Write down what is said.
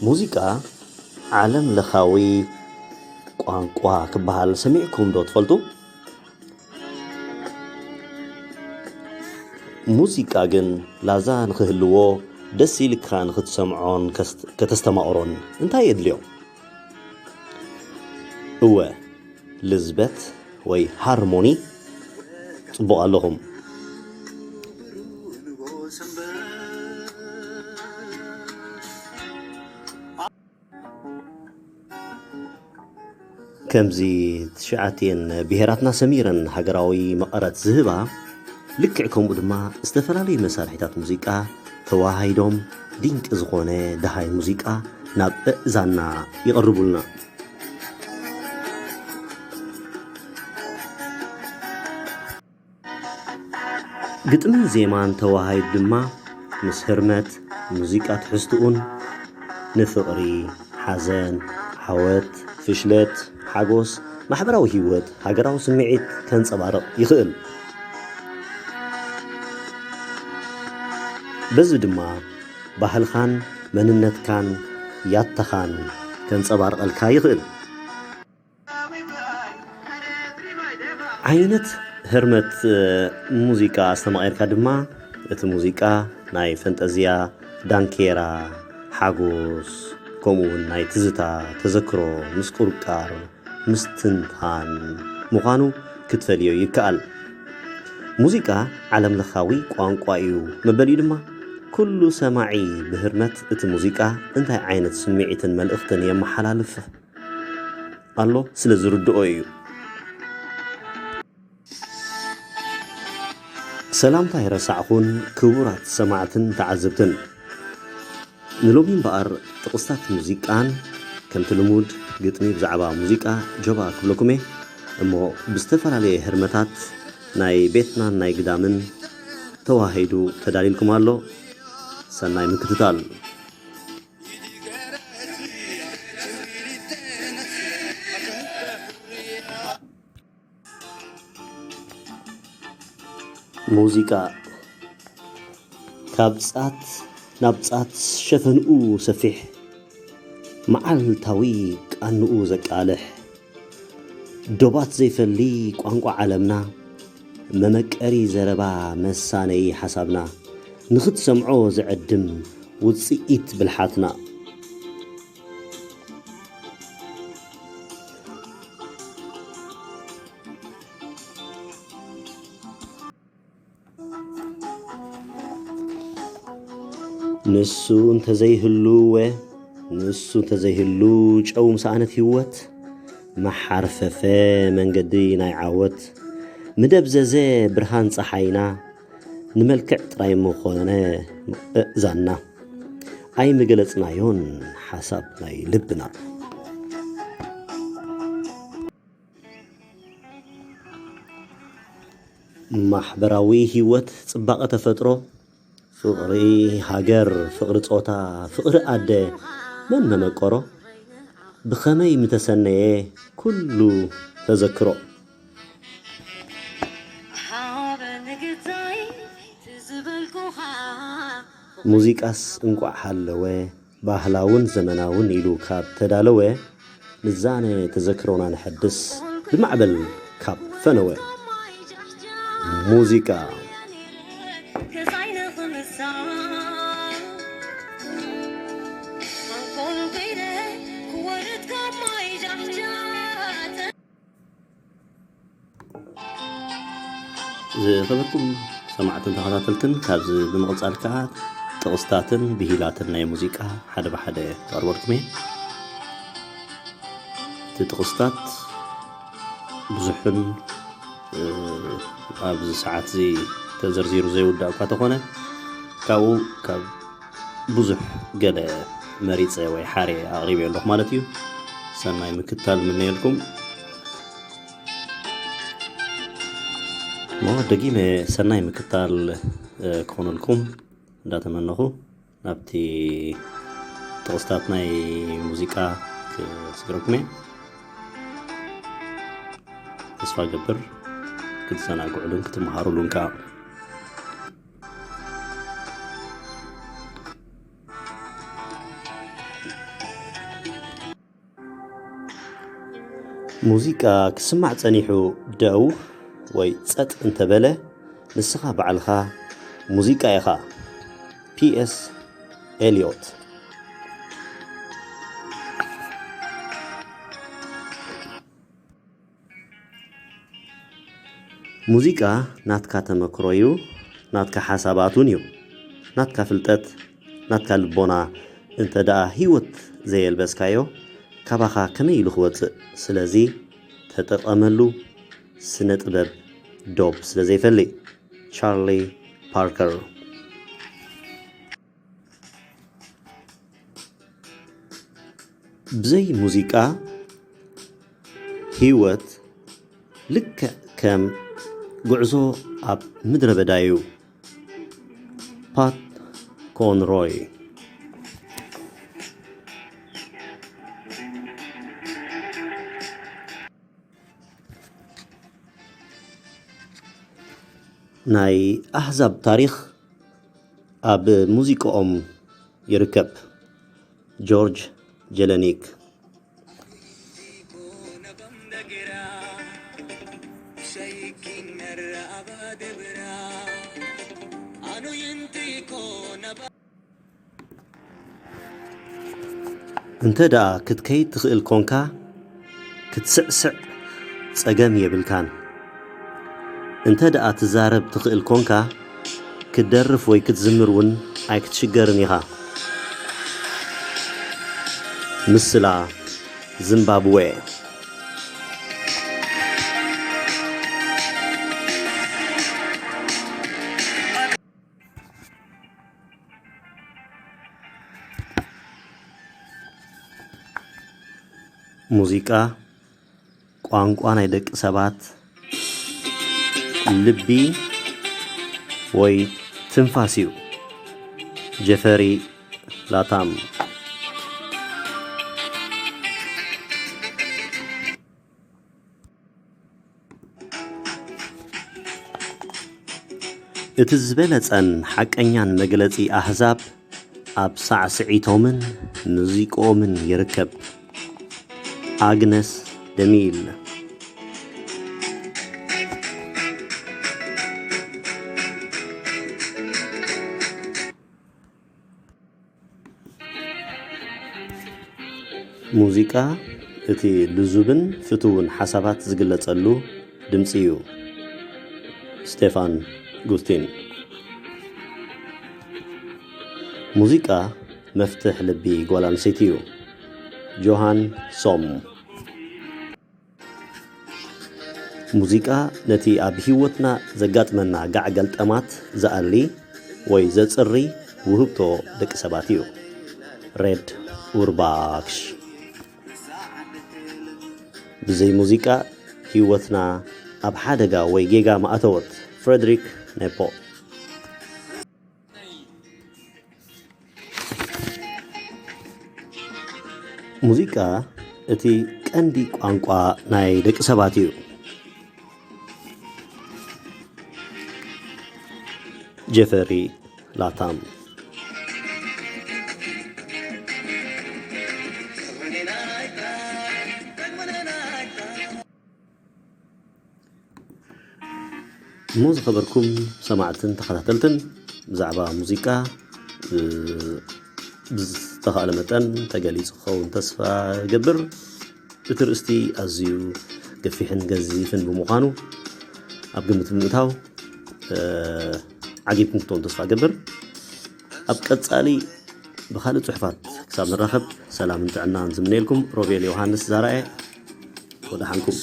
موزيكا عالم لخاوي ቋንቋ ክበሃል ሰሚዕኩም ዶ ትፈልጡ? ሙዚቃ ግን ላዛ ንክህልዎ ደስ ኢልካ ንክትሰምዖን ከተስተማቕሮን እንታይ የድልዮ? እወ ልዝበት ወይ ሃርሞኒ ጽቡቕ ኣለኹም። ከምዚ ትሽዓትየን ብሄራትና ሰሚረን ሃገራዊ መቐረት ዝህባ ልክዕ ከምኡ ድማ ዝተፈላለዩ መሳርሒታት ሙዚቃ ተዋሃይዶም ድንቂ ዝኾነ ደሃይ ሙዚቃ ናብ እዛና ይቐርቡልና። ግጥምን ዜማን ተዋሃይዱ ድማ ምስ ህርመት ሙዚቃ ትሕዝትኡን ንፍቕሪ፣ ሓዘን፣ ዓወት፣ ፍሽለት፣ ሓጎስ፣ ማሕበራዊ ህይወት፣ ሃገራዊ ስምዒት ከንጸባርቕ ይኽእል። በዚ ድማ ባህልኻን መንነትካን ያተኻን ከንጸባርቐልካ ይኽእል። ዓይነት ህርመት ሙዚቃ አስተማቒርካ ድማ እቲ ሙዚቃ ናይ ፈንጠዝያ፣ ዳንኬራ፣ ሓጎስ ከምኡውን ናይ ትዝታ ተዘክሮ ምስ ቁርቃር ምስትንታን ምዃኑ ክትፈልዮ ይከኣል። ሙዚቃ ዓለም ለኻዊ ቋንቋ እዩ መበሊኡ ድማ ኩሉ ሰማዒ ብህርመት እቲ ሙዚቃ እንታይ ዓይነት ስምዒትን መልእኽትን የመሓላልፍ ኣሎ ስለ ዝርድኦ እዩ። ሰላምታ ይረሳዕኹን ክቡራት ሰማዕትን ተዓዘብትን። ንሎሚ እምበኣር ጥቕስታት ሙዚቃን ከምቲ ልሙድ ግጥሚ ብዛዕባ ሙዚቃ ጆባ ክብለኩም እየ እሞ ብዝተፈላለየ ህርመታት ናይ ቤትናን ናይ ግዳምን ተዋሂዱ ተዳሊልኩም ኣሎ። ሰናይ ምክትታል። ሙዚቃ ካብ ጻት ናብ ጻት ሸፈንኡ ሰፊሕ መዓልታዊ ቃንኡ ዘቃልሕ ዶባት ዘይፈሊ ቋንቋ ዓለምና መመቀሪ ዘረባ መሳነይ ሓሳብና ንኽትሰምዖ ዝዕድም ውፅኢት ብልሓትና ንሱ እንተዘይህሉ ጨው ምሳኣነት ህይወት መሓርፈፈ መንገዲ ናይ ዓወት ምደብዘዘ ብርሃን ፀሓይና ንመልክዕ ጥራይ ምኾነ ምእዛና ኣይ ምገለጽናዮን ሓሳብ ናይ ልብና ማሕበራዊ ህይወት ጽባቐ ተፈጥሮ ፍቕሪ ሃገር ፍቕሪ ጾታ ፍቕሪ ኣደ መን መመቆሮ ብኸመይ ምተሰነየ ኩሉ ተዘክሮ ሙዚቃስ እንቋዕ ሃለወ ባህላውን ዘመናውን ኢሉ ካብ ተዳለወ ንዛነ ተዘክሮና ንሐድስ ብማዕበል ካብ ፈነወ ሙዚቃ ዝኸበርኩም ሰማዕትን ተኸታተልትን ካብዚ ብምቕጻል ከዓ ጥቕስታትን ብሂላትን ናይ ሙዚቃ ሓደ ብሓደ ተቐርበልኩም እየ። እቲ ጥቕስታት ብዙሕን ኣብዚ ሰዓት እዚ ተዘርዚሩ ዘይውዳእ እኳ ተኾነ ካብኡ ካብ ብዙሕ ገለ መሪፀ ወይ ሓሬ ኣቕሪበ ኣለኹ ማለት እዩ። ሰናይ ምክትታል ምንየልኩም። ደጊመ ሰናይ ምክትታል ክኾነልኩም እንዳተመነኹ ናብቲ ጥቕስታት ናይ ሙዚቃ ክስግረኩም እየ። ተስፋ ገብር ክትዘናግዑልን ክትመሃሩሉን ከዓ ሙዚቃ ክስማዕ ጸኒሑ ደው ወይ ጸጥ እንተበለ ንስኻ በዓልኻ ሙዚቃ ኢኻ። ፒኤስ ኤልዮት። ሙዚቃ ናትካ ተመክሮ እዩ፣ ናትካ ሓሳባቱን እዩ፣ ናትካ ፍልጠት፣ ናትካ ልቦና እንተ ደኣ ህይወት ዘየልበስካዮ ካባኻ ከመይ ኢሉ ክወፅእ ስለዚ ተጠቐመሉ። ስነ ጥበብ ዶብ ስለ ዘይፈልይ። ቻርሊ ፓርከር። ብዘይ ሙዚቃ ህይወት ልክዕ ከም ጉዕዞ ኣብ ምድረ በዳ እዩ። ፓት ኮንሮይ። ናይ ኣሕዛብ ታሪኽ ኣብ ሙዚቃኦም ይርከብ። ጆርጅ ጀለኒክ። እንተ ደኣ ክትከይድ ትኽእል ኮንካ ክትስዕስዕ ጸገም የብልካን። እንተ ደኣ ትዛረብ ትኽእል ኮንካ ክትደርፍ ወይ ክትዝምር እውን ኣይክትሽገርን ኢኻ። ምስላ ዚምባብዌ። ሙዚቃ ቋንቋ ናይ ደቂ ሰባት ልቢ ወይ ትንፋስ እዩ። ጀፈሪ ላታም። እቲ ዝበለጸን ሓቀኛን መግለጺ ኣሕዛብ ኣብ ሳዕስዒቶምን ሙዚቆምን ይርከብ። አግነስ ደሚል። ሙዚቃ እቲ ልዙብን ፍቱውን ሓሳባት ዝግለጸሉ ድምፂ እዩ። ስቴፋን ጉስቲን። ሙዚቃ መፍትሕ ልቢ ጓል ኣንስተይቲ እዩ። ጆሃን ሶም። ሙዚቃ ነቲ ኣብ ህይወትና ዘጋጥመና ጋዕገልጠማት ዝኣሊ ወይ ዘጽሪ ውህብቶ ደቂ ሰባት እዩ። ሬድ ኡርባክሽ። ብዘይ ሙዚቃ ህይወትና ኣብ ሓደጋ ወይ ጌጋ ማእተወት። ፍሬድሪክ ኔፖ። ሙዚቃ እቲ ቀንዲ ቋንቋ ናይ ደቂ ሰባት እዩ። ጀፈሪ ላታም። እሞ ዝኸበርኩም ሰማዕትን ተኸታተልትን ብዛዕባ ሙዚቃ ብዝተኻእለ መጠን ተገሊጹ ክኸውን ተስፋ ገብር። እቲ ርእስቲ ኣዝዩ ገፊሕን ገዚፍን ብምዃኑ ኣብ ግምት ብምእታው ዓጊብኩም ክትኾኑ ተስፋ ገብር። ኣብ ቀጻሊ ብኻልእ ጽሑፋት ክሳብ ንራኸብ ሰላምን ጥዕናን ዝምነየልኩም ሮቤል ዮሃንስ ዛርኣየ ወዳሓንኩም።